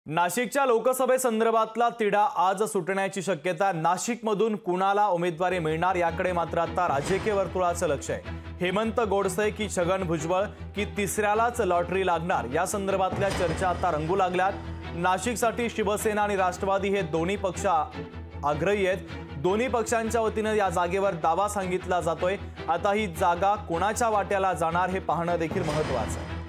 नाशिकच्या लोकसभेसंदर्भातला तिढा आज सुटण्याची शक्यता। नाशिकमधून कुणाला उमेदवारी मिळणार याकडे मात्र आता राजकीय वर्तुळाचं लक्ष आहे। हेमंत गोडसे की छगन भुजबळ की तिसऱ्यालाच लॉटरी लागणार या संदर्भातल्या चर्चा आता रंगू लागल्यात। नाशिकसाठी शिवसेना आणि राष्ट्रवादी हे दोन्ही पक्ष आग्रही आहेत। दोन्ही पक्षांच्या वतीने या जागेवर दावा सांगितला जातोय। आता ही जागा कोणाच्या वाट्याला जाणार हे पाहणं देखील महत्त्वाचं आहे।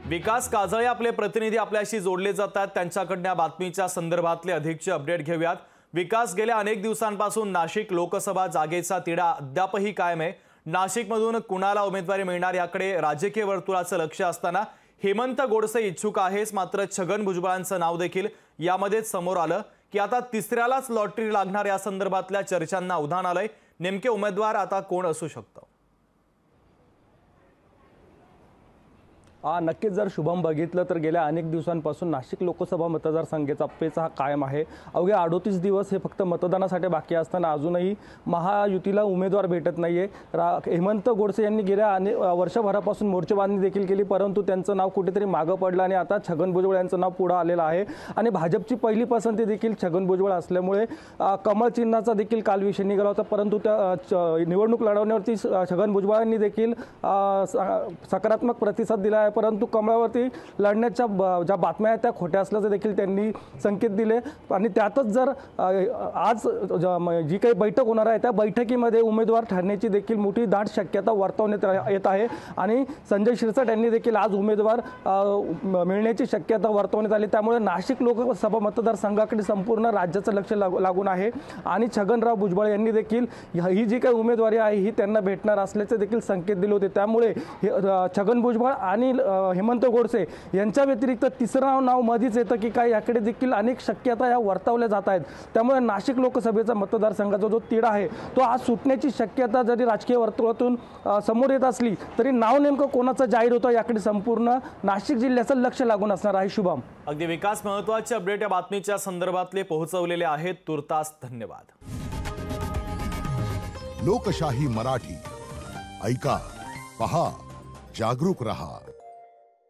विकास काजळे आपले प्रतिनिधी आपल्याशी जोडले जातात, त्यांच्याकडून या बातमीच्या संदर्भातले अधिकचे अपडेट घेऊयात। विकास, गेल्या अनेक दिवसांपासून नाशिक लोकसभा जागेचा तिढा अद्यापही कायम आहे। नाशिकमधून कुणाला उमेदवारी मिळणार याकडे राजकीय वर्तुळाचं लक्ष असताना हेमंत गोडसे इच्छुक आहेच, मात्र छगन भुजबळांचं नाव देखील यामध्येच समोर आलं की आता तिसऱ्यालाच लॉटरी लागणार या संदर्भातल्या चर्चांना उधाण आलंय। नेमके उमेदवार आता कोण असू शकतं? नक्कीच जर शुभम बघितलं तर गेल्या अनेक दिवसांपासून नाशिक लोकसभा मतदारसंघाचा पेच हा कायम आहे। अवघे 38 दिवस हे फक्त मतदानासाठी बाकी असताना अजूनही महायुतीला उमेदवार भेटत नाहीये। हेमंत गोडसे यांनी गेल्या वर्षभरापासून मोर्चेबांधणी देखील केली, परंतु त्यांचं नाव कुठेतरी मागं पडलं आणि आता छगन भुजबळ यांचं नाव पुढे आलेलं आहे। आणि भाजपची पहिली पसंती देखील छगन भुजबळ असल्यामुळे कमळ चिन्हाचा देखील काल विषय निघाला होता, परंतु त्या निवडणूक लढवण्यावरती छगन भुजबळांनी देखील सकारात्मक प्रतिसाद दिला आहे। परंतु कमळावरती लढण्याच्या ज्या बातम्या आहेत त्या खोट्या असल्याचे देखील त्यांनी संकेत दिले। आणि त्यातच जर आज जी काही बैठक होणार आहे त्या बैठकीमध्ये उमेदवार ठरण्याची देखील मोठी दाट शक्यता वर्तवण्यात येत आहे। आणि संजय शिरसाट यांनी देखील आज उमेदवार मिळण्याची शक्यता वर्तवण्यात आली। त्यामुळे नाशिक लोकसभा मतदारसंघाकडे संपूर्ण राज्याचं लक्ष लागून आहे। आणि छगनराव भुजबळ यांनी देखील ही जी काही उमेदवारी आहे ही त्यांना भेटणार असल्याचे देखील संकेत दिले होते। त्यामुळे छगन भुजबळ आणि हेमंत गोडसे यांच्या व्यतिरिक्त तिसरं नाव मध्येच येतं की काय याकडे देखील अनेक शक्यता या वर्तवल्या जात आहेत। त्यामुळे नाशिक लोकसभेचा मतदारसंघाचा जो तिढा आहे तो आज सुटण्याची शक्यता जरी राजकीय वर्तुळातून समोर येत असली तरी नाव नेमकं कोणाचं जाहीर होतं याकडे संपूर्ण नाशिक जिल्ह्याचं लक्ष लागून असणार आहे। शुभम, अगदी विकास, महत्त्वाचे अपडेट या बातमीच्या संदर्भातले पोहोचवलेले आहेत, तुर्तास धन्यवाद। लोकशाही मराठी ऐका, पहा, जागरूक रहा।